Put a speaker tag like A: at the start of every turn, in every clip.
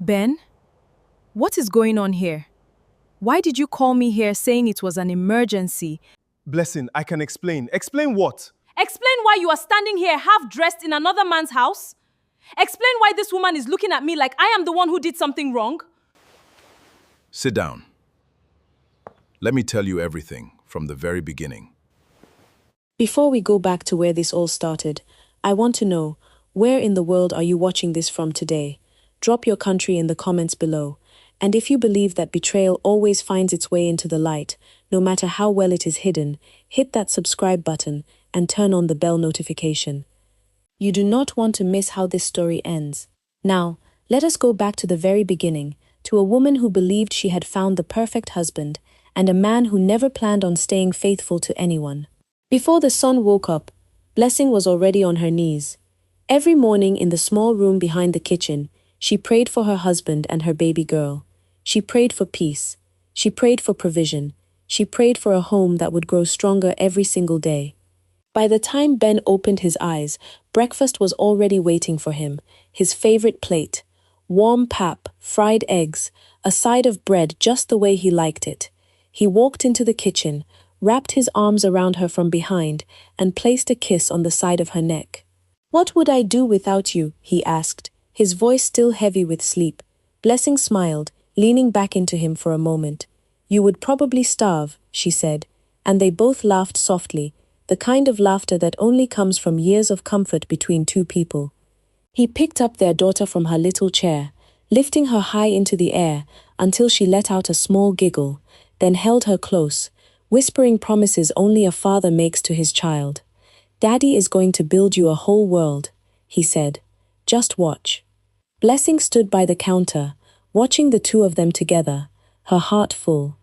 A: Ben, what is going on here? Why did you call me here saying it was an emergency?
B: Blessing, I can explain. Explain what?
A: Explain why you are standing here half dressed in another man's house? Explain why this woman is looking at me like I am the one who did something wrong?
C: Sit down. Let me tell you everything from the very beginning.
D: Before we go back to where this all started, I want to know, where in the world are you watching this from today? Drop your country in the comments below. And if you believe that betrayal always finds its way into the light, no matter how well it is hidden, hit that subscribe button and turn on the bell notification. You do not want to miss how this story ends. Now, let us go back to the very beginning, to a woman who believed she had found the perfect husband, and a man who never planned on staying faithful to anyone. Before the sun woke up, Blessing was already on her knees. Every morning in the small room behind the kitchen, she prayed for her husband and her baby girl. She prayed for peace. She prayed for provision. She prayed for a home that would grow stronger every single day. By the time Ben opened his eyes, breakfast was already waiting for him, his favorite plate. Warm pap, fried eggs, a side of bread just the way he liked it. He walked into the kitchen, wrapped his arms around her from behind, and placed a kiss on the side of her neck. "What would I do without you?" he asked, his voice still heavy with sleep. Blessing smiled, leaning back into him for a moment. "You would probably starve," she said, and they both laughed softly, the kind of laughter that only comes from years of comfort between two people. He picked up their daughter from her little chair, lifting her high into the air until she let out a small giggle, then held her close, whispering promises only a father makes to his child. "Daddy is going to build you a whole world," he said. "Just watch." Blessing stood by the counter, watching the two of them together, her heart full.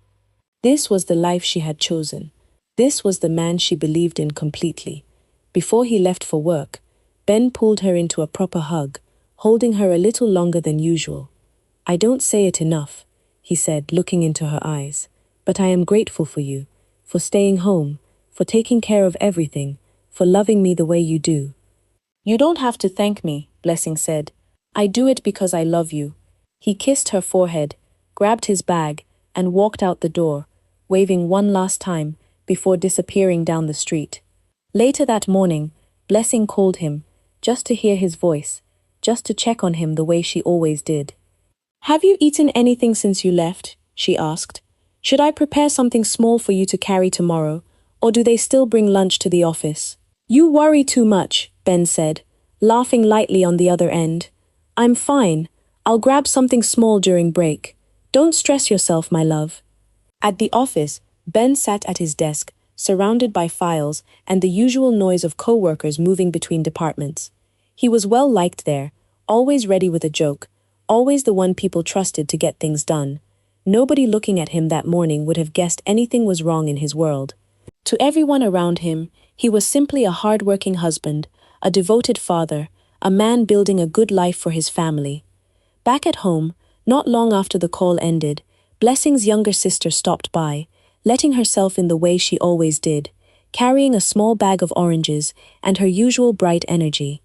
D: This was the life she had chosen. This was the man she believed in completely. Before he left for work, Ben pulled her into a proper hug, holding her a little longer than usual. "I don't say it enough," he said, looking into her eyes, "but I am grateful for you, for staying home, for taking care of everything, for loving me the way you do." "You don't have to thank me," Blessing said. "I do it because I love you." He kissed her forehead, grabbed his bag, and walked out the door, waving one last time before disappearing down the street. Later that morning, Blessing called him, just to hear his voice, just to check on him the way she always did. "Have you eaten anything since you left?" she asked. "Should I prepare something small for you to carry tomorrow, or do they still bring lunch to the office?" "You worry too much," Ben said, laughing lightly on the other end. "I'm fine. I'll grab something small during break. Don't stress yourself, my love." At the office, Ben sat at his desk, surrounded by files and the usual noise of co-workers moving between departments. He was well liked there, always ready with a joke, always the one people trusted to get things done. Nobody looking at him that morning would have guessed anything was wrong in his world. To everyone around him, he was simply a hard-working husband, a devoted father, a man building a good life for his family. Back at home, not long after the call ended, Blessing's younger sister stopped by, letting herself in the way she always did, carrying a small bag of oranges and her usual bright energy.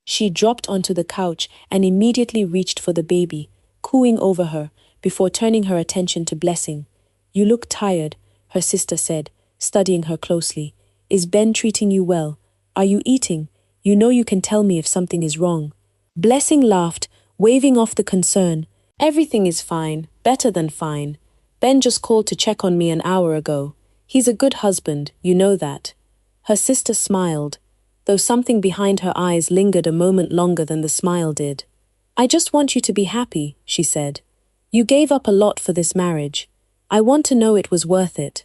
D: She dropped onto the couch and immediately reached for the baby, cooing over her, before turning her attention to Blessing. "You look tired," her sister said, studying her closely. "Is Ben treating you well? Are you eating? You know you can tell me if something is wrong." Blessing laughed, waving off the concern. "Everything is fine, better than fine. Ben just called to check on me an hour ago. He's a good husband, you know that." Her sister smiled, though something behind her eyes lingered a moment longer than the smile did. "I just want you to be happy," she said. "You gave up a lot for this marriage. I want to know it was worth it."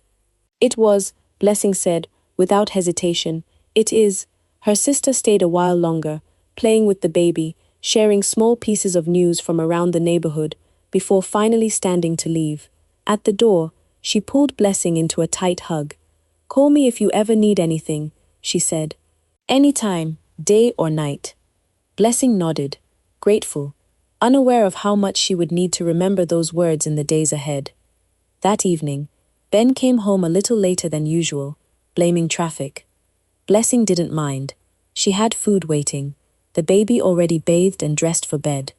D: "It was," Blessing said, without hesitation. "It is." Her sister stayed a while longer, playing with the baby, sharing small pieces of news from around the neighborhood, before finally standing to leave. At the door, she pulled Blessing into a tight hug. "Call me if you ever need anything," she said. "Anytime, day or night." Blessing nodded, grateful, unaware of how much she would need to remember those words in the days ahead. That evening, Ben came home a little later than usual, blaming traffic. Blessing didn't mind. She had food waiting, the baby already bathed and dressed for bed.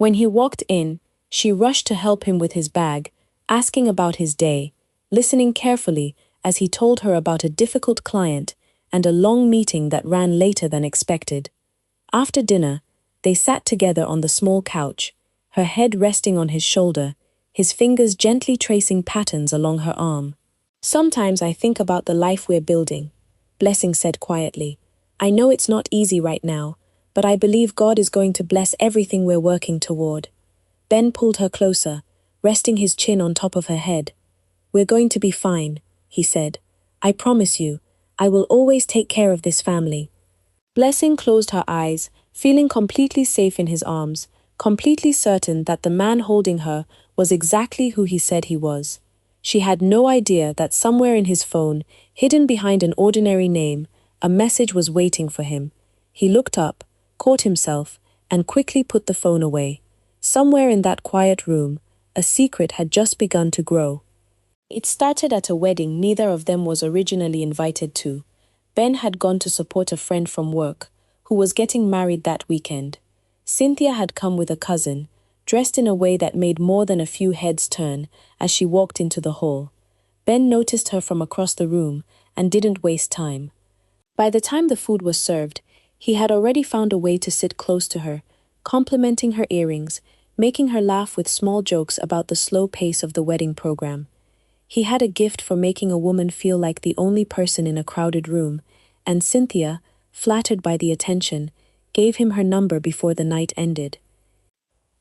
D: When he walked in, she rushed to help him with his bag, asking about his day, listening carefully as he told her about a difficult client and a long meeting that ran later than expected. After dinner, they sat together on the small couch, her head resting on his shoulder, his fingers gently tracing patterns along her arm. "Sometimes I think about the life we're building," Blessing said quietly. "I know it's not easy right now, but I believe God is going to bless everything we're working toward." Ben pulled her closer, resting his chin on top of her head. "We're going to be fine," he said. "I promise you, I will always take care of this family." Blessing closed her eyes, feeling completely safe in his arms, completely certain that the man holding her was exactly who he said he was. She had no idea that somewhere in his phone, hidden behind an ordinary name, a message was waiting for him. He looked up, caught himself, and quickly put the phone away. Somewhere in that quiet room, a secret had just begun to grow. It started at a wedding neither of them was originally invited to. Ben had gone to support a friend from work, who was getting married that weekend. Cynthia had come with a cousin, dressed in a way that made more than a few heads turn as she walked into the hall. Ben noticed her from across the room and didn't waste time. By the time the food was served, he had already found a way to sit close to her, complimenting her earrings, making her laugh with small jokes about the slow pace of the wedding program. He had a gift for making a woman feel like the only person in a crowded room, and Cynthia, flattered by the attention, gave him her number before the night ended.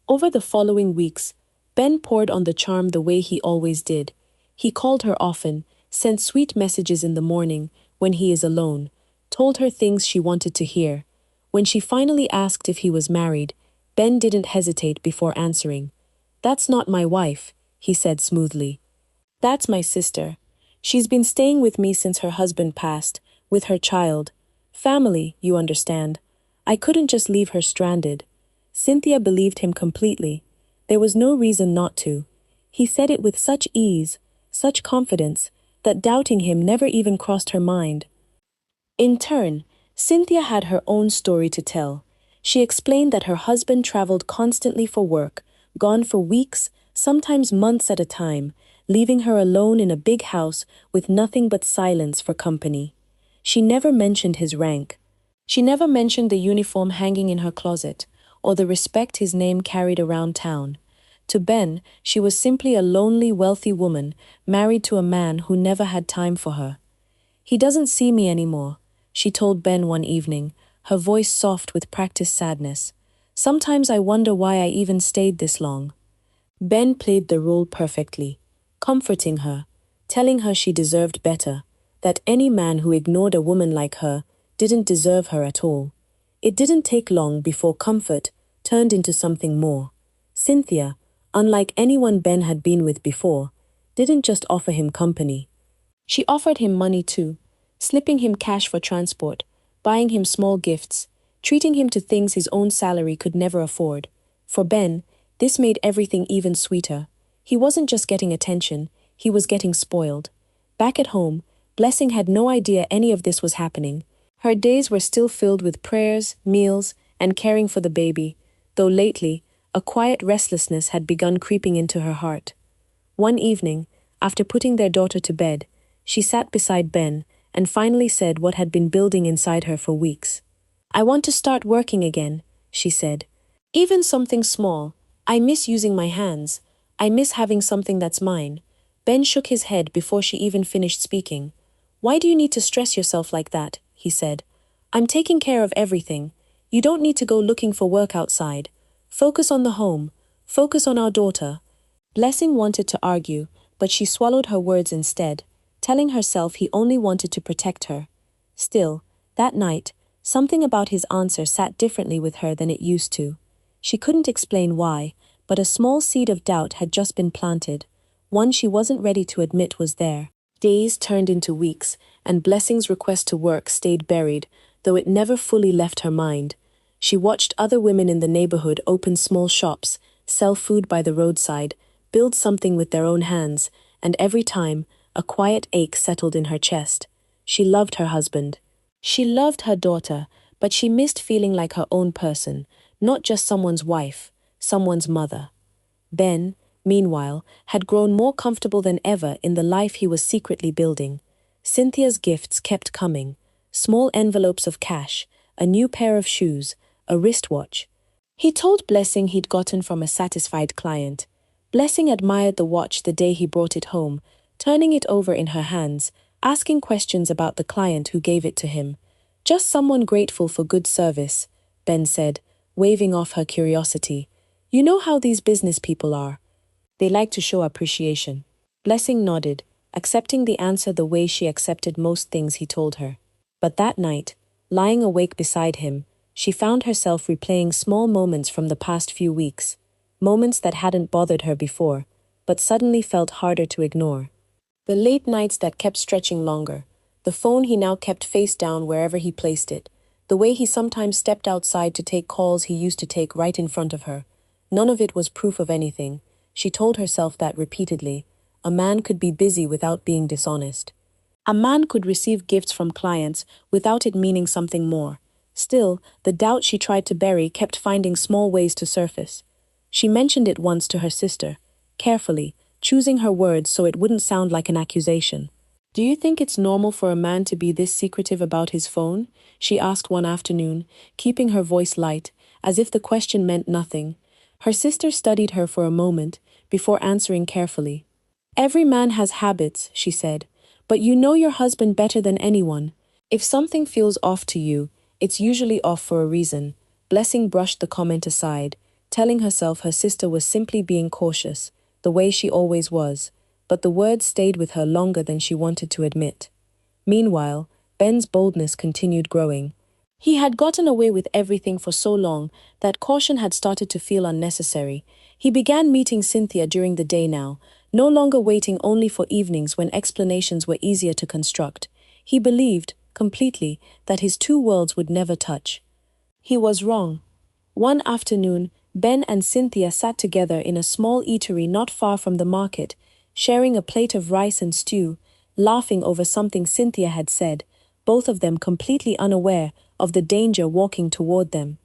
D: Over the following weeks, Ben poured on the charm the way he always did. He called her often, sent sweet messages in the morning when he is alone, told her things she wanted to hear. When she finally asked if he was married, Ben didn't hesitate before answering. "That's not my wife," he said smoothly. "That's my sister. She's been staying with me since her husband passed, with her child. Family, you understand. I couldn't just leave her stranded." Cynthia believed him completely. There was no reason not to. He said it with such ease, such confidence, that doubting him never even crossed her mind. In turn, Cynthia had her own story to tell. She explained that her husband traveled constantly for work, gone for weeks, sometimes months at a time, leaving her alone in a big house with nothing but silence for company. She never mentioned his rank. She never mentioned the uniform hanging in her closet, or the respect his name carried around town. To Ben, she was simply a lonely, wealthy woman, married to a man who never had time for her. "He doesn't see me anymore," she told Ben one evening, her voice soft with practiced sadness. "Sometimes I wonder why I even stayed this long." Ben played the role perfectly, comforting her, telling her she deserved better, that any man who ignored a woman like her didn't deserve her at all. It didn't take long before comfort turned into something more. Cynthia, unlike anyone Ben had been with before, didn't just offer him company. She offered him money too, slipping him cash for transport, buying him small gifts, treating him to things his own salary could never afford. For Ben, this made everything even sweeter. He wasn't just getting attention, he was getting spoiled. Back at home, Blessing had no idea any of this was happening. Her days were still filled with prayers, meals, and caring for the baby, though lately, a quiet restlessness had begun creeping into her heart. One evening, after putting their daughter to bed, she sat beside Ben and finally said what had been building inside her for weeks. "I want to start working again," she said. "Even something small. I miss using my hands. I miss having something that's mine." Ben shook his head before she even finished speaking. "Why do you need to stress yourself like that?" he said. "I'm taking care of everything. You don't need to go looking for work outside. Focus on the home. Focus on our daughter." Blessing wanted to argue, but she swallowed her words instead, telling herself he only wanted to protect her. Still, that night, something about his answer sat differently with her than it used to. She couldn't explain why, but a small seed of doubt had just been planted, one she wasn't ready to admit was there. Days turned into weeks, and Blessing's request to work stayed buried, though it never fully left her mind. She watched other women in the neighborhood open small shops, sell food by the roadside, build something with their own hands, and every time, a quiet ache settled in her chest. She loved her husband. She loved her daughter, but she missed feeling like her own person, not just someone's wife, someone's mother. Ben, meanwhile, had grown more comfortable than ever in the life he was secretly building. Cynthia's gifts kept coming: small envelopes of cash, a new pair of shoes, a wristwatch. He told Blessing he'd gotten from a satisfied client. Blessing admired the watch the day he brought it home, turning it over in her hands, asking questions about the client who gave it to him. "Just someone grateful for good service," Ben said, waving off her curiosity. "You know how these business people are. They like to show appreciation." Blessing nodded, accepting the answer the way she accepted most things he told her. But that night, lying awake beside him, she found herself replaying small moments from the past few weeks, moments that hadn't bothered her before, but suddenly felt harder to ignore. The late nights that kept stretching longer, the phone he now kept face down wherever he placed it, the way he sometimes stepped outside to take calls he used to take right in front of her. None of it was proof of anything. She told herself that repeatedly. A man could be busy without being dishonest. A man could receive gifts from clients without it meaning something more. Still, the doubt she tried to bury kept finding small ways to surface. She mentioned it once to her sister, carefully, choosing her words so it wouldn't sound like an accusation. "Do you think it's normal for a man to be this secretive about his phone?" she asked one afternoon, keeping her voice light, as if the question meant nothing. Her sister studied her for a moment, before answering carefully. "Every man has habits," she said, "but you know your husband better than anyone. If something feels off to you, it's usually off for a reason." Blessing brushed the comment aside, telling herself her sister was simply being cautious, the way she always was, but the words stayed with her longer than she wanted to admit. Meanwhile, Ben's boldness continued growing. He had gotten away with everything for so long that caution had started to feel unnecessary. He began meeting Cynthia during the day now, no longer waiting only for evenings when explanations were easier to construct. He believed, completely, that his two worlds would never touch. He was wrong. One afternoon, Ben and Cynthia sat together in a small eatery not far from the market, sharing a plate of rice and stew, laughing over something Cynthia had said, both of them completely unaware of the danger walking toward them.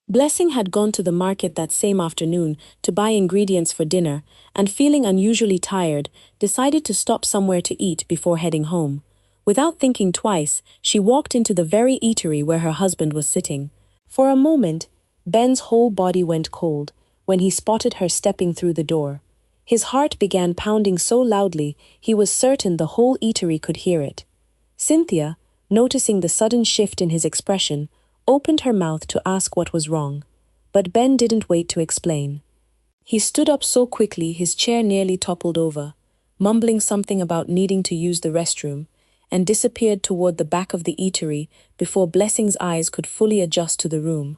D: Blessing had gone to the market that same afternoon to buy ingredients for dinner, and feeling unusually tired, decided to stop somewhere to eat before heading home. Without thinking twice, she walked into the very eatery where her husband was sitting. For a moment, Ben's whole body went cold when he spotted her stepping through the door. His heart began pounding so loudly he was certain the whole eatery could hear it. Cynthia, noticing the sudden shift in his expression, opened her mouth to ask what was wrong, but Ben didn't wait to explain. He stood up so quickly his chair nearly toppled over, mumbling something about needing to use the restroom, and disappeared toward the back of the eatery before Blessing's eyes could fully adjust to the room.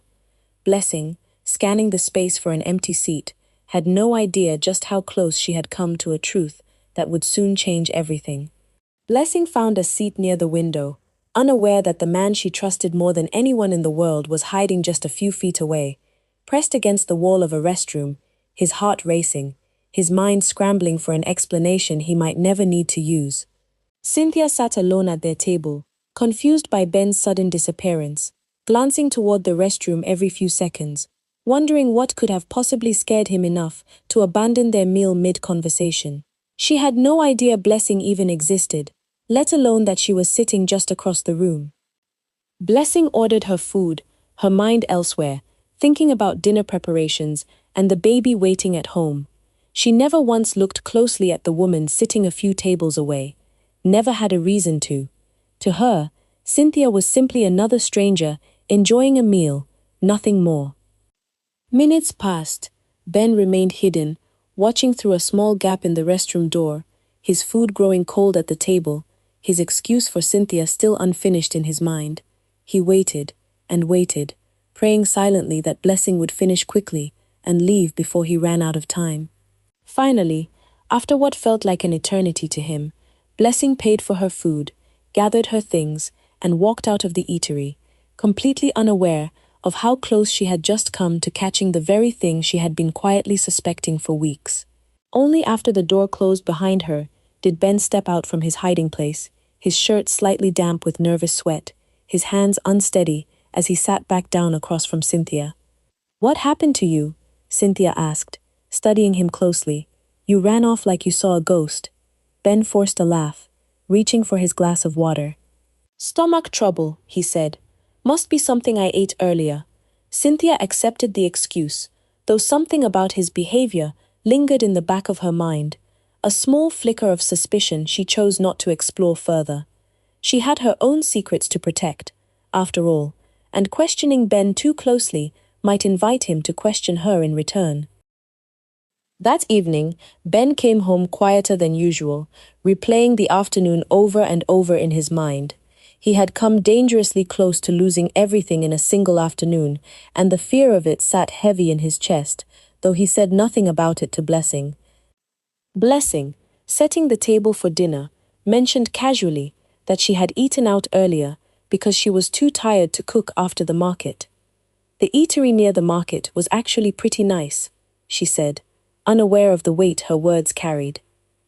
D: Blessing, scanning the space for an empty seat, had no idea just how close she had come to a truth that would soon change everything. Blessing found a seat near the window, unaware that the man she trusted more than anyone in the world was hiding just a few feet away, pressed against the wall of a restroom, his heart racing, his mind scrambling for an explanation he might never need to use. Cynthia sat alone at their table, confused by Ben's sudden disappearance, glancing toward the restroom every few seconds, wondering what could have possibly scared him enough to abandon their meal mid-conversation. She had no idea Blessing even existed, let alone that she was sitting just across the room. Blessing ordered her food, her mind elsewhere, thinking about dinner preparations and the baby waiting at home. She never once looked closely at the woman sitting a few tables away, never had a reason to. To her, Cynthia was simply another stranger, enjoying a meal, nothing more. Minutes passed. Ben remained hidden, watching through a small gap in the restroom door, his food growing cold at the table, his excuse for Cynthia still unfinished in his mind. He waited and waited, praying silently that Blessing would finish quickly and leave before he ran out of time. Finally, after what felt like an eternity to him, Blessing paid for her food, gathered her things, and walked out of the eatery, completely unaware of how close she had just come to catching the very thing she had been quietly suspecting for weeks. Only after the door closed behind her did Ben step out from his hiding place, his shirt slightly damp with nervous sweat, his hands unsteady as he sat back down across from Cynthia. "What happened to you?" Cynthia asked, studying him closely. You ran off like you saw a ghost. Ben forced a laugh, reaching for his glass of water. Stomach trouble, he said. Must be something I ate earlier. Cynthia accepted the excuse, though something about his behavior lingered in the back of her mind, a small flicker of suspicion she chose not to explore further. She had her own secrets to protect, after all, and questioning Ben too closely might invite him to question her in return. That evening, Ben came home quieter than usual, replaying the afternoon over and over in his mind. He had come dangerously close to losing everything in a single afternoon, and the fear of it sat heavy in his chest, though he said nothing about it to Blessing. Blessing, setting the table for dinner, mentioned casually that she had eaten out earlier because she was too tired to cook after the market. The eatery near the market was actually pretty nice, she said, unaware of the weight her words carried.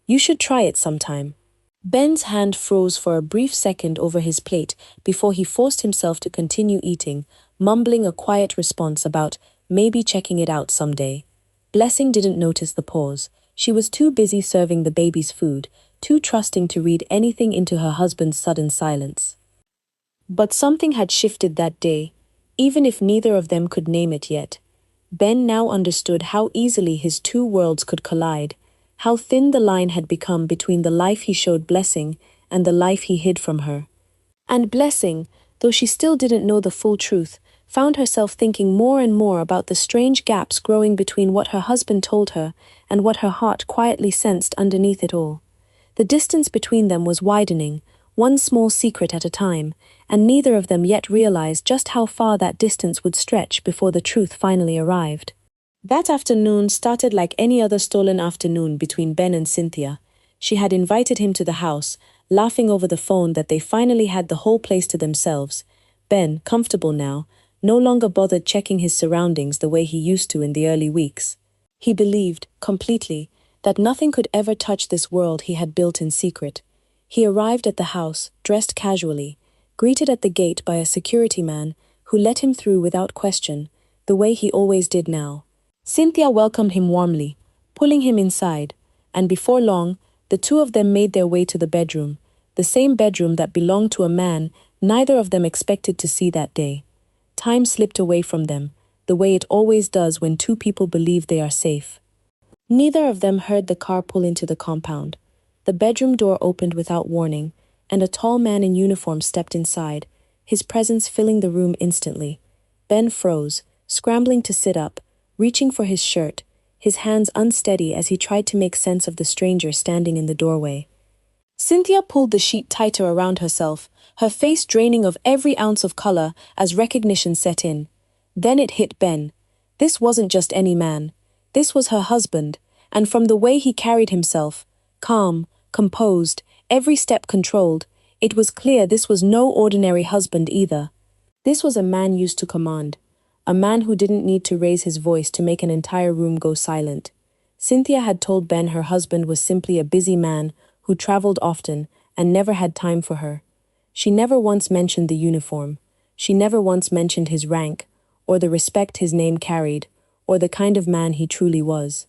D: You should try it sometime. Ben's hand froze for a brief second over his plate before he forced himself to continue eating, mumbling a quiet response about maybe checking it out someday. Blessing didn't notice the pause. She was too busy serving the baby's food, too trusting to read anything into her husband's sudden silence. But something had shifted that day, even if neither of them could name it yet. Ben now understood how easily his two worlds could collide, how thin the line had become between the life he showed Blessing and the life he hid from her. And Blessing, though she still didn't know the full truth, found herself thinking more and more about the strange gaps growing between what her husband told her and what her heart quietly sensed underneath it all. The distance between them was widening, one small secret at a time, and neither of them yet realized just how far that distance would stretch before the truth finally arrived. That afternoon started like any other stolen afternoon between Ben and Cynthia. She had invited him to the house, laughing over the phone that they finally had the whole place to themselves. Ben, comfortable now, no longer bothered checking his surroundings the way he used to in the early weeks. He believed, completely, that nothing could ever touch this world he had built in secret. He arrived at the house, dressed casually, greeted at the gate by a security man who let him through without question, the way he always did now. Cynthia welcomed him warmly, pulling him inside, and before long, the two of them made their way to the bedroom, the same bedroom that belonged to a man neither of them expected to see that day. Time slipped away from them, the way it always does when two people believe they are safe. Neither of them heard the car pull into the compound. The bedroom door opened without warning, and a tall man in uniform stepped inside, his presence filling the room instantly. Ben froze, scrambling to sit up, reaching for his shirt, his hands unsteady as he tried to make sense of the stranger standing in the doorway. Cynthia pulled the sheet tighter around herself, her face draining of every ounce of color as recognition set in. Then it hit Ben. This wasn't just any man. This was her husband, and from the way he carried himself, calm, composed, every step controlled, it was clear this was no ordinary husband either. This was a man used to command, a man who didn't need to raise his voice to make an entire room go silent. Cynthia had told Ben her husband was simply a busy man who traveled often and never had time for her. She never once mentioned the uniform. She never once mentioned his rank, or the respect his name carried, or the kind of man he truly was.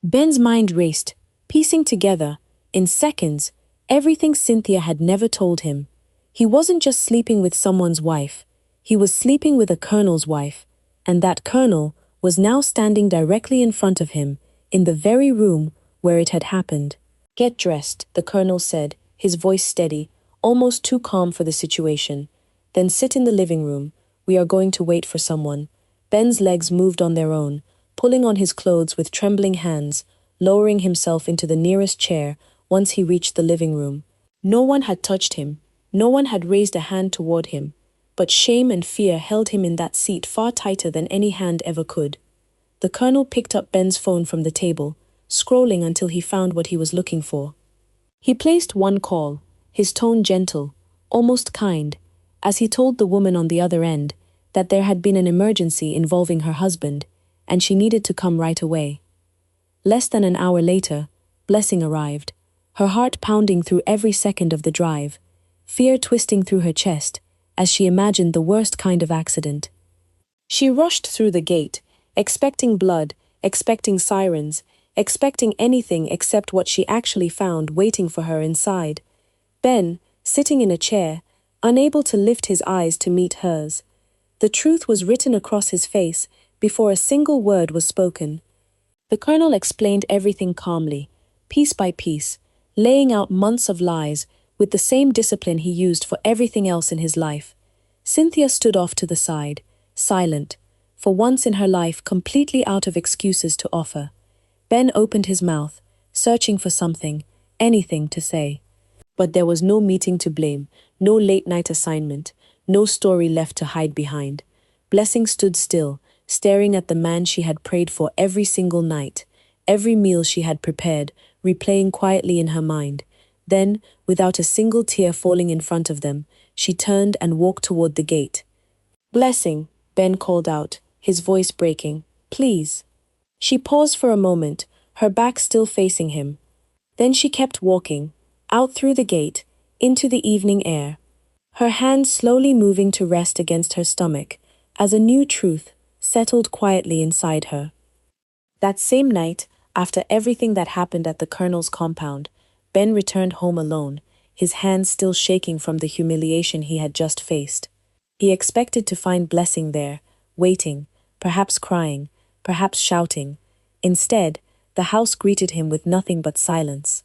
D: Ben's mind raced, piecing together, in seconds, everything Cynthia had never told him. He wasn't just sleeping with someone's wife. He was sleeping with a colonel's wife, and that colonel was now standing directly in front of him, in the very room where it had happened. Get dressed, the colonel said, his voice steady, almost too calm for the situation. Then sit in the living room. We are going to wait for someone. Ben's legs moved on their own, pulling on his clothes with trembling hands, lowering himself into the nearest chair once he reached the living room. No one had touched him. No one had raised a hand toward him. But shame and fear held him in that seat far tighter than any hand ever could. The colonel picked up Ben's phone from the table, scrolling until he found what he was looking for. He placed one call, his tone gentle, almost kind, as he told the woman on the other end that there had been an emergency involving her husband, and she needed to come right away. Less than an hour later, Blessing arrived, her heart pounding through every second of the drive, fear twisting through her chest as she imagined the worst kind of accident. She rushed through the gate, expecting blood, expecting sirens, expecting anything except what she actually found waiting for her inside. Ben, sitting in a chair, unable to lift his eyes to meet hers. The truth was written across his face before a single word was spoken. The colonel explained everything calmly, piece by piece, laying out months of lies with the same discipline he used for everything else in his life. Cynthia stood off to the side, silent, for once in her life completely out of excuses to offer. Ben opened his mouth, searching for something, anything to say. But there was no meeting to blame, no late-night assignment, no story left to hide behind. Blessing stood still, staring at the man she had prayed for every single night, every meal she had prepared, replaying quietly in her mind. Then, without a single tear falling in front of them, she turned and walked toward the gate. "Blessing," Ben called out, his voice breaking. "Please." She paused for a moment, her back still facing him. Then she kept walking, out through the gate, into the evening air. Her hands slowly moving to rest against her stomach, as a new truth settled quietly inside her. That same night, after everything that happened at the colonel's compound, Ben returned home alone, his hands still shaking from the humiliation he had just faced. He expected to find Blessing there, waiting, perhaps crying, perhaps shouting. Instead, the house greeted him with nothing but silence.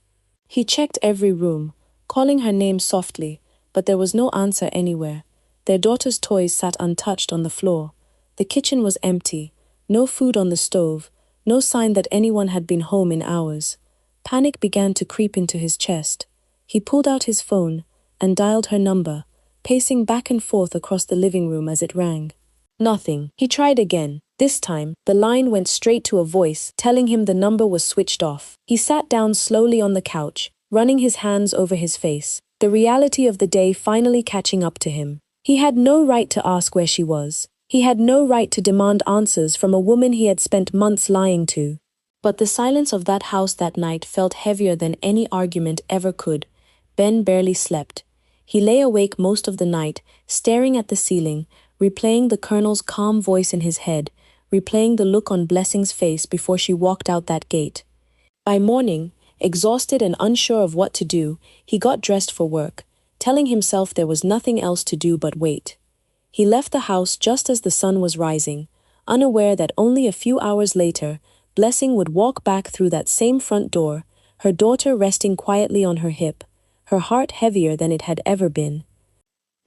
D: He checked every room, calling her name softly, but there was no answer anywhere. Their daughter's toys sat untouched on the floor. The kitchen was empty, no food on the stove, no sign that anyone had been home in hours. Panic began to creep into his chest. He pulled out his phone and dialed her number, pacing back and forth across the living room as it rang. Nothing. He tried again. This time, the line went straight to a voice telling him the number was switched off. He sat down slowly on the couch, running his hands over his face, the reality of the day finally catching up to him. He had no right to ask where she was. He had no right to demand answers from a woman he had spent months lying to. But the silence of that house that night felt heavier than any argument ever could. Ben barely slept. He lay awake most of the night, staring at the ceiling, replaying the colonel's calm voice in his head, replaying the look on Blessing's face before she walked out that gate. By morning, exhausted and unsure of what to do, he got dressed for work, telling himself there was nothing else to do but wait. He left the house just as the sun was rising, unaware that only a few hours later, Blessing would walk back through that same front door, her daughter resting quietly on her hip, her heart heavier than it had ever been.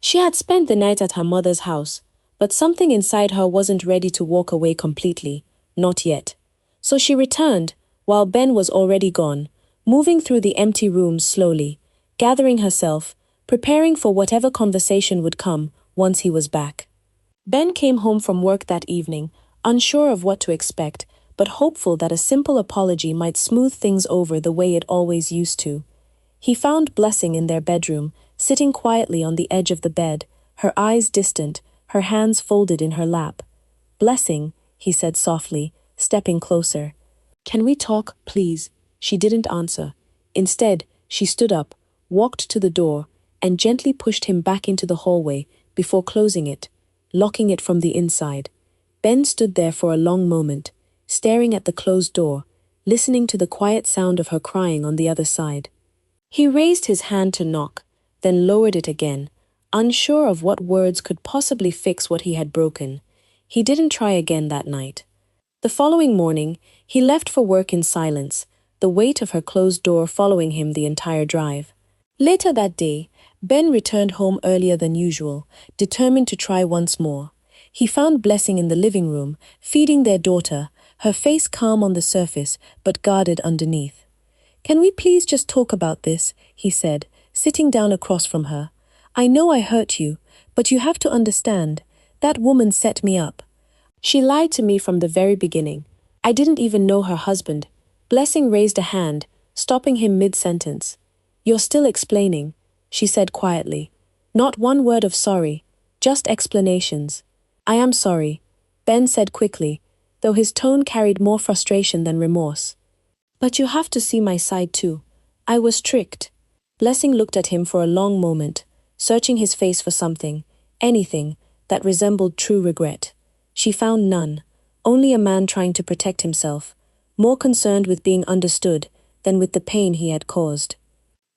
D: She had spent the night at her mother's house, but something inside her wasn't ready to walk away completely, not yet. So she returned, while Ben was already gone, moving through the empty rooms slowly, gathering herself, preparing for whatever conversation would come once he was back. Ben came home from work that evening, unsure of what to expect, but hopeful that a simple apology might smooth things over the way it always used to. He found Blessing in their bedroom, sitting quietly on the edge of the bed, her eyes distant, her hands folded in her lap. "Blessing," he said softly, stepping closer. "Can we talk, please?" She didn't answer. Instead, she stood up, walked to the door, and gently pushed him back into the hallway before closing it, locking it from the inside. Ben stood there for a long moment, staring at the closed door, listening to the quiet sound of her crying on the other side. He raised his hand to knock, then lowered it again, unsure of what words could possibly fix what he had broken. He didn't try again that night. The following morning, he left for work in silence, the weight of her closed door following him the entire drive. Later that day, Ben returned home earlier than usual, determined to try once more. He found Blessing in the living room, feeding their daughter, her face calm on the surface but guarded underneath. "Can we please just talk about this?" he said, sitting down across from her. "I know I hurt you, but you have to understand, that woman set me up. She lied to me from the very beginning. I didn't even know her husband." Blessing raised a hand, stopping him mid-sentence. "You're still explaining," she said quietly. "Not one word of sorry, just explanations." "I am sorry," Ben said quickly, though his tone carried more frustration than remorse. "But you have to see my side too. I was tricked." Blessing looked at him for a long moment, searching his face for something, anything, that resembled true regret. She found none, only a man trying to protect himself, more concerned with being understood than with the pain he had caused.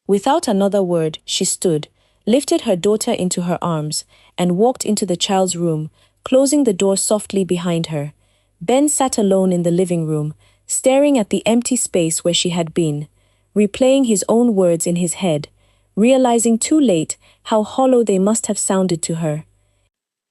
D: Without another word, she stood, lifted her daughter into her arms, and walked into the child's room, closing the door softly behind her. Ben sat alone in the living room, staring at the empty space where she had been, replaying his own words in his head, realizing too late how hollow they must have sounded to her.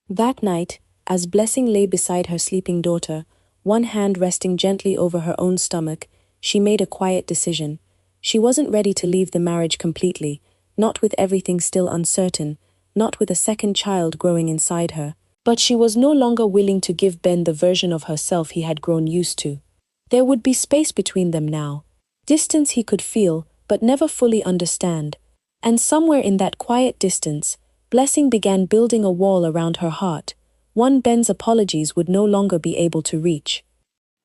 D: That night, as Blessing lay beside her sleeping daughter, one hand resting gently over her own stomach, she made a quiet decision. She wasn't ready to leave the marriage completely, not with everything still uncertain, not with a second child growing inside her. But she was no longer willing to give Ben the version of herself he had grown used to. There would be space between them now, distance he could feel but never fully understand. And somewhere in that quiet distance, Blessing began building a wall around her heart, one Ben's apologies would no longer be able to reach.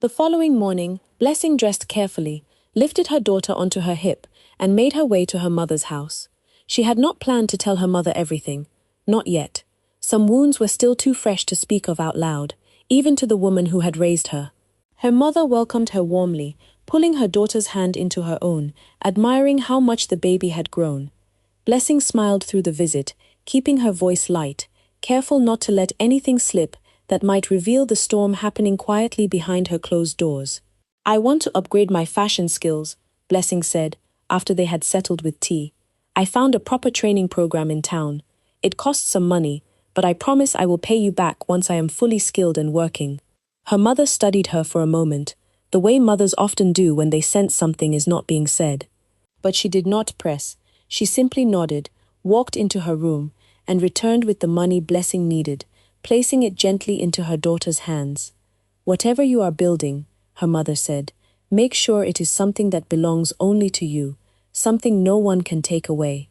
D: The following morning, Blessing dressed carefully, lifted her daughter onto her hip, and made her way to her mother's house. She had not planned to tell her mother everything, not yet. Some wounds were still too fresh to speak of out loud, even to the woman who had raised her. Her mother welcomed her warmly, pulling her daughter's hand into her own, admiring how much the baby had grown. Blessing smiled through the visit, keeping her voice light, careful not to let anything slip that might reveal the storm happening quietly behind her closed doors. "I want to upgrade my fashion skills," Blessing said, after they had settled with tea. "I found a proper training program in town. It costs some money, but I promise I will pay you back once I am fully skilled and working." Her mother studied her for a moment, the way mothers often do when they sense something is not being said. But she did not press. She simply nodded, walked into her room, and returned with the money Blessing needed, placing it gently into her daughter's hands. "Whatever you are building," her mother said, "make sure it is something that belongs only to you, something no one can take away."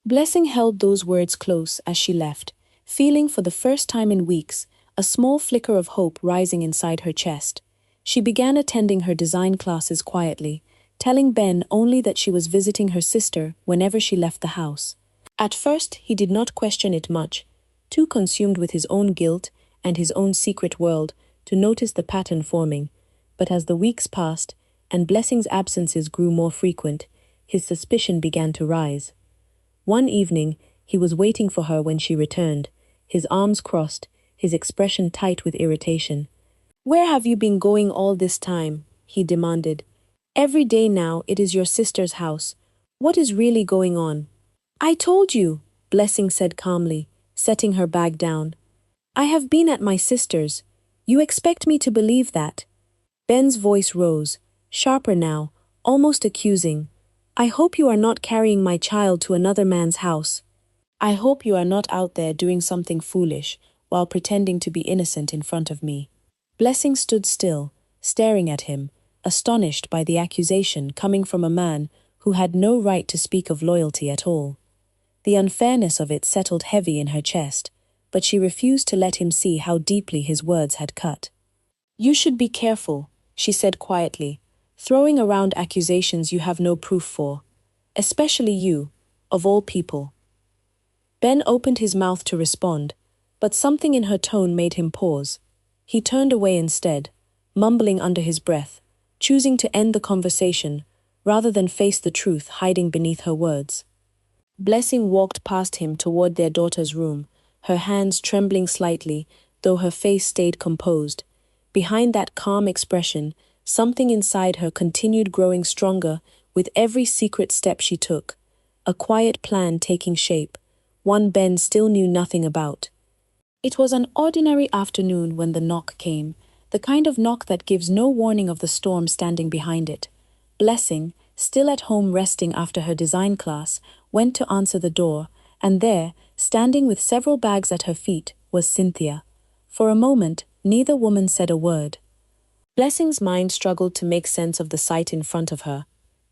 D: Blessing held those words close as she left, feeling for the first time in weeks a small flicker of hope rising inside her chest. She began attending her design classes quietly, telling Ben only that she was visiting her sister whenever she left the house. At first, he did not question it much, too consumed with his own guilt and his own secret world to notice the pattern forming. But as the weeks passed, and Blessing's absences grew more frequent, his suspicion began to rise. One evening, he was waiting for her when she returned, his arms crossed, his expression tight with irritation. "Where have you been going all this time?" he demanded. "Every day now it is your sister's house. What is really going on?" "I told you," Blessing said calmly, setting her bag down. "I have been at my sister's. You expect me to believe that?" Ben's voice rose, sharper now, almost accusing. "I hope you are not carrying my child to another man's house. I hope you are not out there doing something foolish while pretending to be innocent in front of me." Blessing stood still, staring at him, astonished by the accusation coming from a man who had no right to speak of loyalty at all. The unfairness of it settled heavy in her chest, but she refused to let him see how deeply his words had cut. "You should be careful," she said quietly, "throwing around accusations you have no proof for. Especially you, of all people." Ben opened his mouth to respond, but something in her tone made him pause. He turned away instead, mumbling under his breath, choosing to end the conversation rather than face the truth hiding beneath her words. Blessing walked past him toward their daughter's room, her hands trembling slightly, though her face stayed composed. Behind that calm expression, something inside her continued growing stronger with every secret step she took, a quiet plan taking shape, one Ben still knew nothing about. It was an ordinary afternoon when the knock came, the kind of knock that gives no warning of the storm standing behind it. Blessing, still at home resting after her design class, went to answer the door, and there, standing with several bags at her feet, was Cynthia. For a moment, neither woman said a word. Blessing's mind struggled to make sense of the sight in front of her.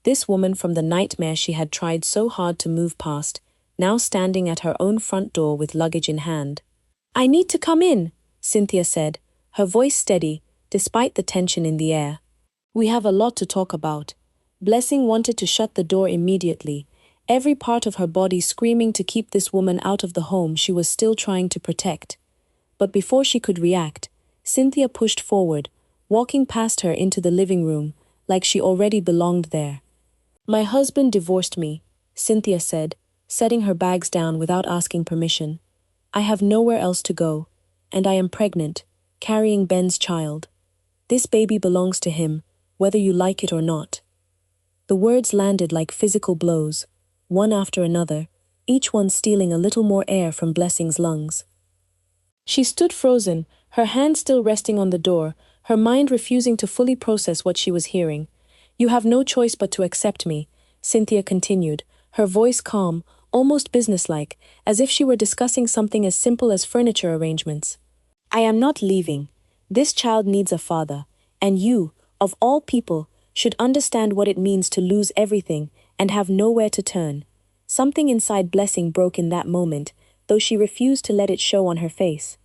D: This woman from the nightmare she had tried so hard to move past, now standing at her own front door with luggage in hand. "I need to come in," Cynthia said, her voice steady, despite the tension in the air. "We have a lot to talk about." Blessing wanted to shut the door immediately, every part of her body screaming to keep this woman out of the home she was still trying to protect. But before she could react, Cynthia pushed forward, walking past her into the living room, like she already belonged there. My husband divorced me, Cynthia said, setting her bags down without asking permission. I have nowhere else to go, and I am pregnant, carrying Ben's child. This baby belongs to him, whether you like it or not. The words landed like physical blows, one after another, each one stealing a little more air from Blessing's lungs. She stood frozen, her hand still resting on the door, her mind refusing to fully process what she was hearing. You have no choice but to accept me, Cynthia continued, her voice calm, almost businesslike, as if she were discussing something as simple as furniture arrangements. I am not leaving. This child needs a father, and you, of all people, should understand what it means to lose everything and have nowhere to turn. Something inside Blessing broke in that moment, though she refused to let it show on her face.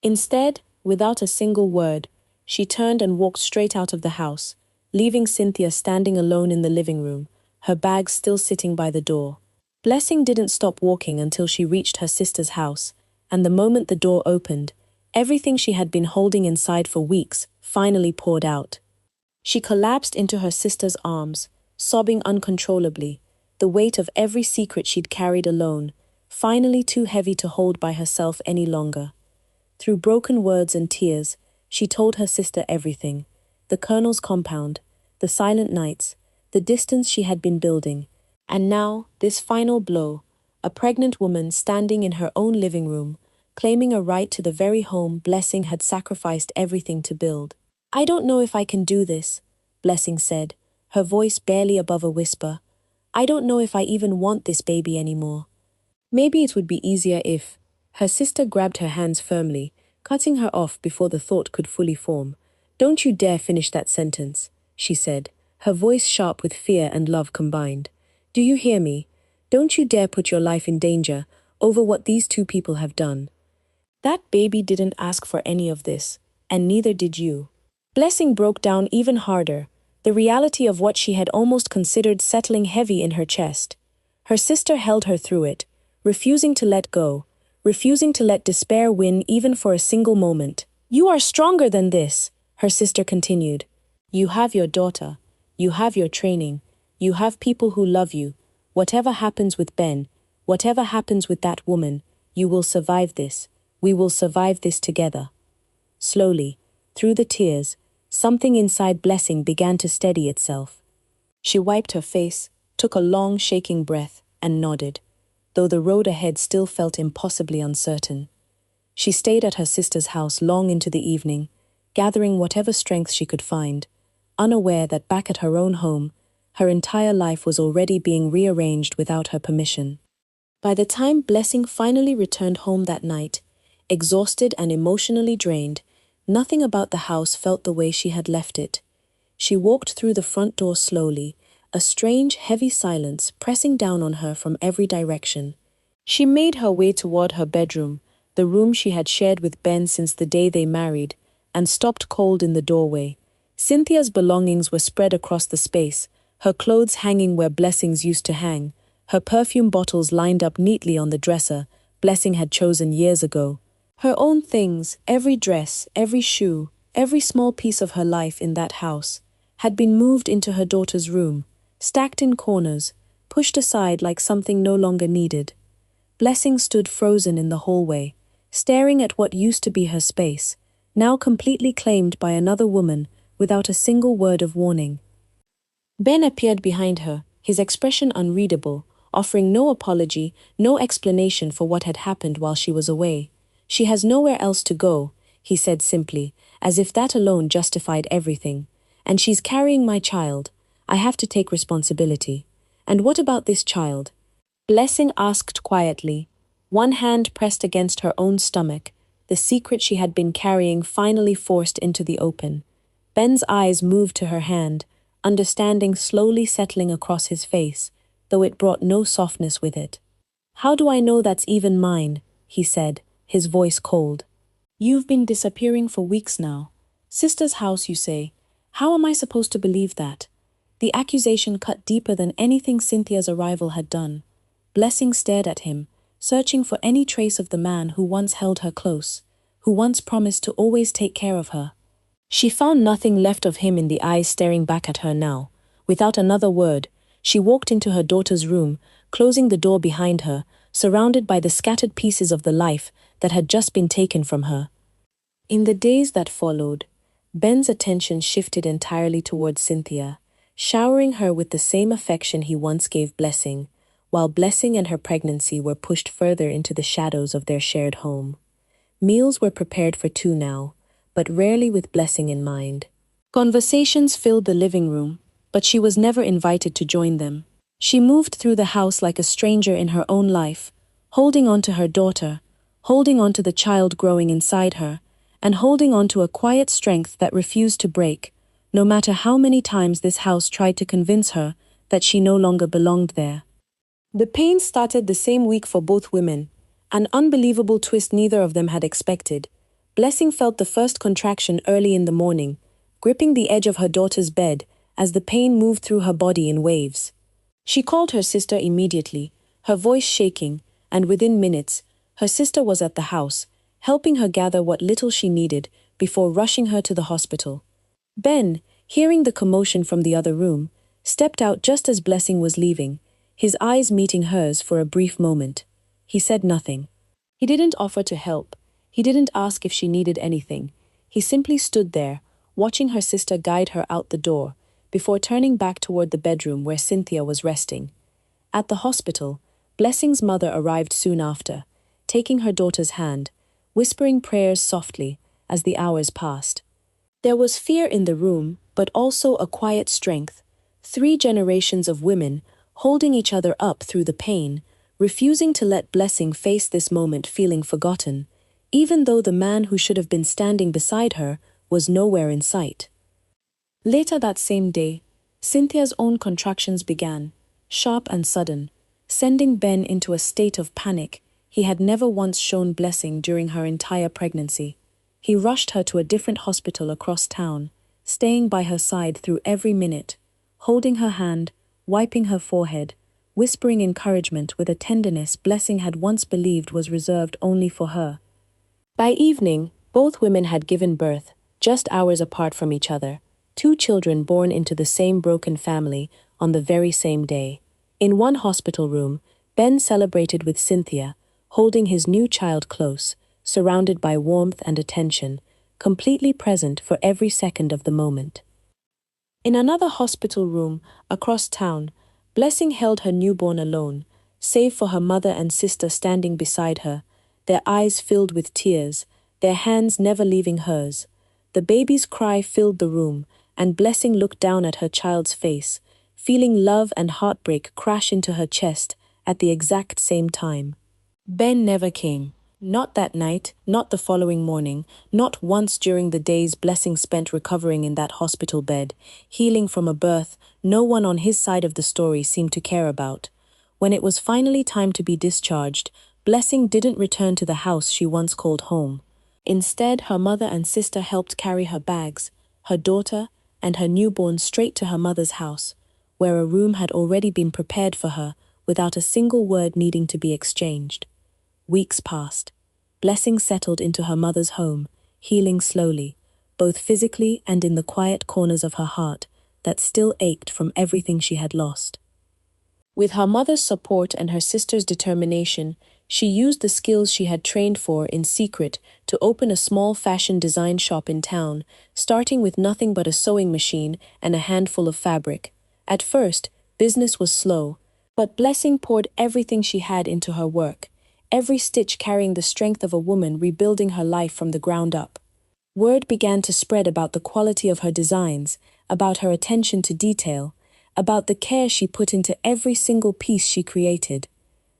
D: Instead, without a single word, she turned and walked straight out of the house, leaving Cynthia standing alone in the living room, her bags still sitting by the door. Blessing didn't stop walking until she reached her sister's house, and the moment the door opened, everything she had been holding inside for weeks finally poured out. She collapsed into her sister's arms, sobbing uncontrollably, the weight of every secret she'd carried alone, finally too heavy to hold by herself any longer. Through broken words and tears, she told her sister everything: the Colonel's compound, the silent nights, the distance she had been building, and now this final blow, a pregnant woman standing in her own living room, claiming a right to the very home Blessing had sacrificed everything to build. I don't know if I can do this, Blessing said, her voice barely above a whisper. I don't know if I even want this baby anymore. Maybe it would be easier if... Her sister grabbed her hands firmly, cutting her off before the thought could fully form. Don't you dare finish that sentence, she said, her voice sharp with fear and love combined. Do you hear me? Don't you dare put your life in danger over what these two people have done. That baby didn't ask for any of this, and neither did you. Blessing broke down even harder, the reality of what she had almost considered settling heavy in her chest. Her sister held her through it, refusing to let go, refusing to let despair win even for a single moment. You are stronger than this, her sister continued. You have your daughter, you have your training, you have people who love you. Whatever happens with Ben, whatever happens with that woman, you will survive this. We will survive this together. Slowly, through the tears, something inside Blessing began to steady itself. She wiped her face, took a long, shaking breath, and nodded, though the road ahead still felt impossibly uncertain. She stayed at her sister's house long into the evening, gathering whatever strength she could find, unaware that back at her own home, her entire life was already being rearranged without her permission. By the time Blessing finally returned home that night, exhausted and emotionally drained, nothing about the house felt the way she had left it. She walked through the front door slowly, a strange, heavy silence pressing down on her from every direction. She made her way toward her bedroom, the room she had shared with Ben since the day they married, and stopped cold in the doorway. Cynthia's belongings were spread across the space, her clothes hanging where Blessing's used to hang, her perfume bottles lined up neatly on the dresser Blessing had chosen years ago. Her own things, every dress, every shoe, every small piece of her life in that house, had been moved into her daughter's room, stacked in corners, pushed aside like something no longer needed. Blessing stood frozen in the hallway, staring at what used to be her space, now completely claimed by another woman without a single word of warning. Ben appeared behind her, his expression unreadable, offering no apology, no explanation for what had happened while she was away. She has nowhere else to go, he said simply, as if that alone justified everything. And she's carrying my child. I have to take responsibility. And what about this child? Blessing asked quietly, one hand pressed against her own stomach, the secret she had been carrying finally forced into the open. Ben's eyes moved to her hand, understanding slowly settling across his face, though it brought no softness with it. How do I know that's even mine? He said, his voice cold. You've been disappearing for weeks now. Sister's house, you say. How am I supposed to believe that? The accusation cut deeper than anything Cynthia's arrival had done. Blessing stared at him, searching for any trace of the man who once held her close, who once promised to always take care of her. She found nothing left of him in the eyes staring back at her now. Without another word, she walked into her daughter's room, closing the door behind her, surrounded by the scattered pieces of the life that had just been taken from her. In the days that followed, Ben's attention shifted entirely towards Cynthia, showering her with the same affection he once gave Blessing, while Blessing and her pregnancy were pushed further into the shadows of their shared home. Meals were prepared for two now, but rarely with Blessing in mind. Conversations filled the living room, but she was never invited to join them. She moved through the house like a stranger in her own life, holding on to her daughter, holding on to the child growing inside her, and holding on to a quiet strength that refused to break, no matter how many times this house tried to convince her that she no longer belonged there. The pain started the same week for both women, an unbelievable twist neither of them had expected. Blessing felt the first contraction early in the morning, gripping the edge of her daughter's bed as the pain moved through her body in waves. She called her sister immediately, her voice shaking, and within minutes, her sister was at the house, helping her gather what little she needed before rushing her to the hospital. Ben, hearing the commotion from the other room, stepped out just as Blessing was leaving, his eyes meeting hers for a brief moment. He said nothing. He didn't offer to help. He didn't ask if she needed anything. He simply stood there, watching her sister guide her out the door, before turning back toward the bedroom where Cynthia was resting. At the hospital, Blessing's mother arrived soon after, taking her daughter's hand, whispering prayers softly as the hours passed. There was fear in the room, but also a quiet strength. 3 generations of women, holding each other up through the pain, refusing to let Blessing face this moment feeling forgotten, even though the man who should have been standing beside her was nowhere in sight. Later that same day, Cynthia's own contractions began, sharp and sudden, sending Ben into a state of panic he had never once shown Blessing during her entire pregnancy. He rushed her to a different hospital across town, staying by her side through every minute, holding her hand, wiping her forehead, whispering encouragement with a tenderness Blessing had once believed was reserved only for her. By evening, both women had given birth, just hours apart from each other, 2 children born into the same broken family on the very same day. In one hospital room, Ben celebrated with Cynthia, holding his new child close, surrounded by warmth and attention, completely present for every second of the moment. In another hospital room, across town, Blessing held her newborn alone, save for her mother and sister standing beside her, their eyes filled with tears, their hands never leaving hers. The baby's cry filled the room, and Blessing looked down at her child's face, feeling love and heartbreak crash into her chest at the exact same time. Ben never came. Not that night, not the following morning, not once during the days Blessing spent recovering in that hospital bed, healing from a birth no one on his side of the story seemed to care about. When it was finally time to be discharged, Blessing didn't return to the house she once called home. Instead, her mother and sister helped carry her bags, her daughter, and her newborn straight to her mother's house, where a room had already been prepared for her without a single word needing to be exchanged. Weeks passed. Blessing settled into her mother's home, healing slowly, both physically and in the quiet corners of her heart that still ached from everything she had lost. With her mother's support and her sister's determination, she used the skills she had trained for in secret to open a small fashion design shop in town, starting with nothing but a sewing machine and a handful of fabric. At first, business was slow, but Blessing poured everything she had into her work, every stitch carrying the strength of a woman rebuilding her life from the ground up. Word began to spread about the quality of her designs, about her attention to detail, about the care she put into every single piece she created.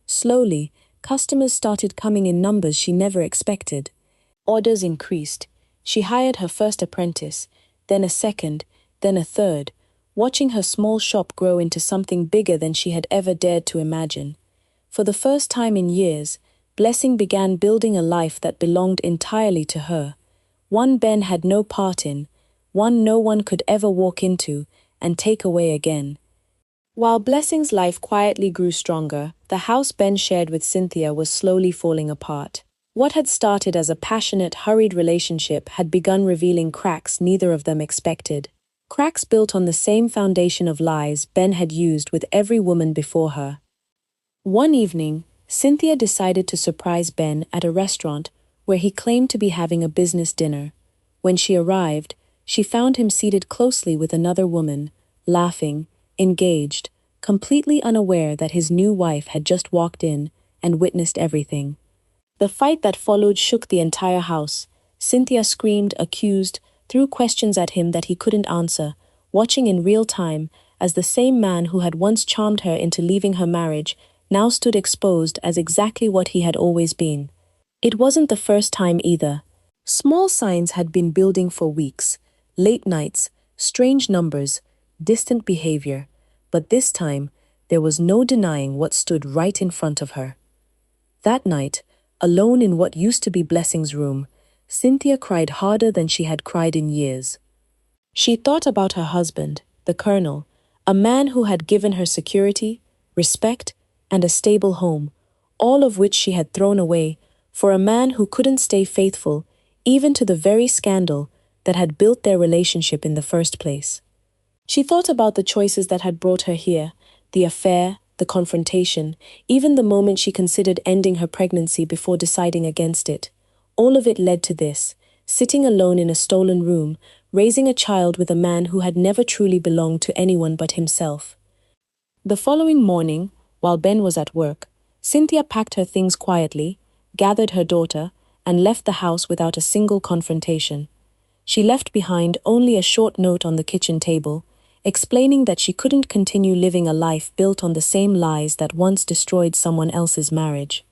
D: Slowly, customers started coming in numbers she never expected. Orders increased. She hired her first apprentice, then a second, then a third, watching her small shop grow into something bigger than she had ever dared to imagine. For the first time in years, Blessing began building a life that belonged entirely to her, one Ben had no part in, one no one could ever walk into and take away again. While Blessing's life quietly grew stronger, the house Ben shared with Cynthia was slowly falling apart. What had started as a passionate, hurried relationship had begun revealing cracks neither of them expected. Cracks built on the same foundation of lies Ben had used with every woman before her. One evening, Cynthia decided to surprise Ben at a restaurant where he claimed to be having a business dinner. When she arrived, she found him seated closely with another woman, laughing, engaged, completely unaware that his new wife had just walked in and witnessed everything. The fight that followed shook the entire house. Cynthia screamed, accused, threw questions at him that he couldn't answer, watching in real time as the same man who had once charmed her into leaving her marriage now stood exposed as exactly what he had always been. It wasn't the first time either. Small signs had been building for weeks: late nights, strange numbers, distant behavior. But this time, there was no denying what stood right in front of her. That night, alone in what used to be Blessing's room, Cynthia cried harder than she had cried in years. She thought about her husband, the colonel, a man who had given her security, respect, and a stable home, all of which she had thrown away for a man who couldn't stay faithful even to the very scandal that had built their relationship in the first place. She thought about the choices that had brought her here, the affair, the confrontation, even the moment she considered ending her pregnancy before deciding against it. All of it led to this: sitting alone in a stolen room, raising a child with a man who had never truly belonged to anyone but himself. The following morning, while Ben was at work, Cynthia packed her things quietly, gathered her daughter, and left the house without a single confrontation. She left behind only a short note on the kitchen table, explaining that she couldn't continue living a life built on the same lies that once destroyed someone else's marriage.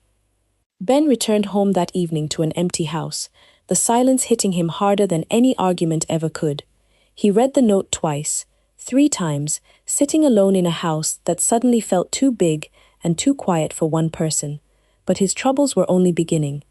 D: Ben returned home that evening to an empty house, the silence hitting him harder than any argument ever could. He read the note twice, 3 times, sitting alone in a house that suddenly felt too big and too quiet for one person. But his troubles were only beginning.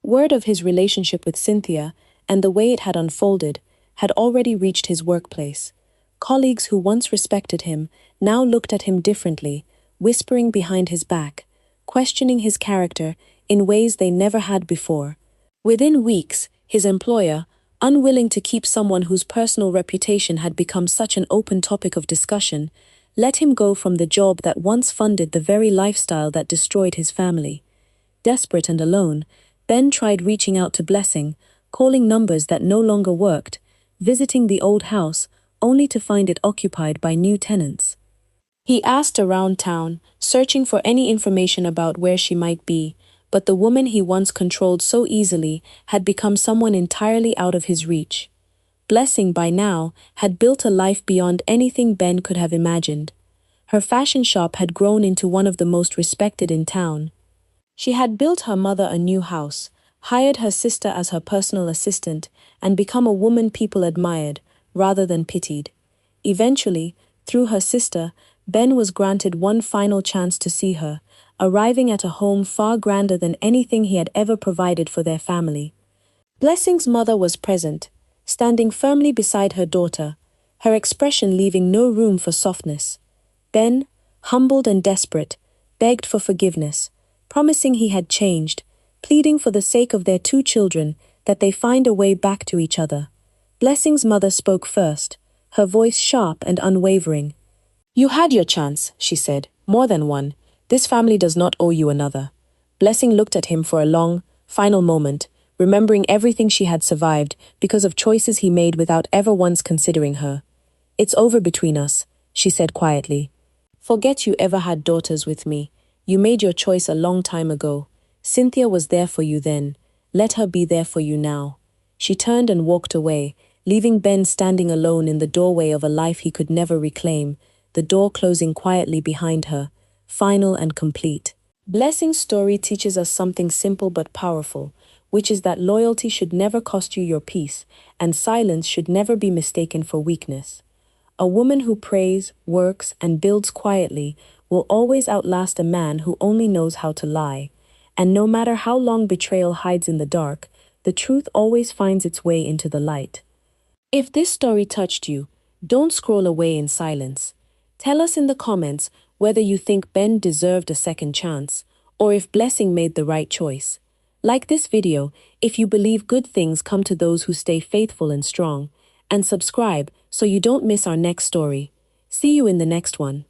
D: Word of his relationship with Cynthia and the way it had unfolded had already reached his workplace. Colleagues who once respected him now looked at him differently, whispering behind his back, questioning his character in ways they never had before. Within weeks, his employer, unwilling to keep someone whose personal reputation had become such an open topic of discussion, let him go from the job that once funded the very lifestyle that destroyed his family. Desperate and alone, Ben tried reaching out to Blessing, calling numbers that no longer worked, visiting the old house, only to find it occupied by new tenants. He asked around town, searching for any information about where she might be, but the woman he once controlled so easily had become someone entirely out of his reach. Blessing, by now, had built a life beyond anything Ben could have imagined. Her fashion shop had grown into one of the most respected in town. She had built her mother a new house, hired her sister as her personal assistant, and become a woman people admired, rather than pitied. Eventually, through her sister, Ben was granted one final chance to see her, arriving at a home far grander than anything he had ever provided for their family. Blessing's mother was present, standing firmly beside her daughter, her expression leaving no room for softness. Ben, humbled and desperate, begged for forgiveness, promising he had changed, pleading for the sake of their 2 children that they find a way back to each other. Blessing's mother spoke first, her voice sharp and unwavering. "You had your chance," she said, "more than one. This family does not owe you another." Blessing looked at him for a long, final moment, remembering everything she had survived because of choices he made without ever once considering her. "It's over between us," she said quietly. "Forget you ever had daughters with me. You made your choice a long time ago. Cynthia was there for you then. Let her be there for you now." She turned and walked away, leaving Ben standing alone in the doorway of a life he could never reclaim, the door closing quietly behind her, final and complete. Blessing's story teaches us something simple but powerful, which is that loyalty should never cost you your peace, and silence should never be mistaken for weakness. A woman who prays, works, and builds quietly will always outlast a man who only knows how to lie. And no matter how long betrayal hides in the dark, the truth always finds its way into the light. If this story touched you, don't scroll away in silence. Tell us in the comments whether you think Ben deserved a second chance, or if Blessing made the right choice. Like this video if you believe good things come to those who stay faithful and strong, and subscribe so you don't miss our next story. See you in the next one.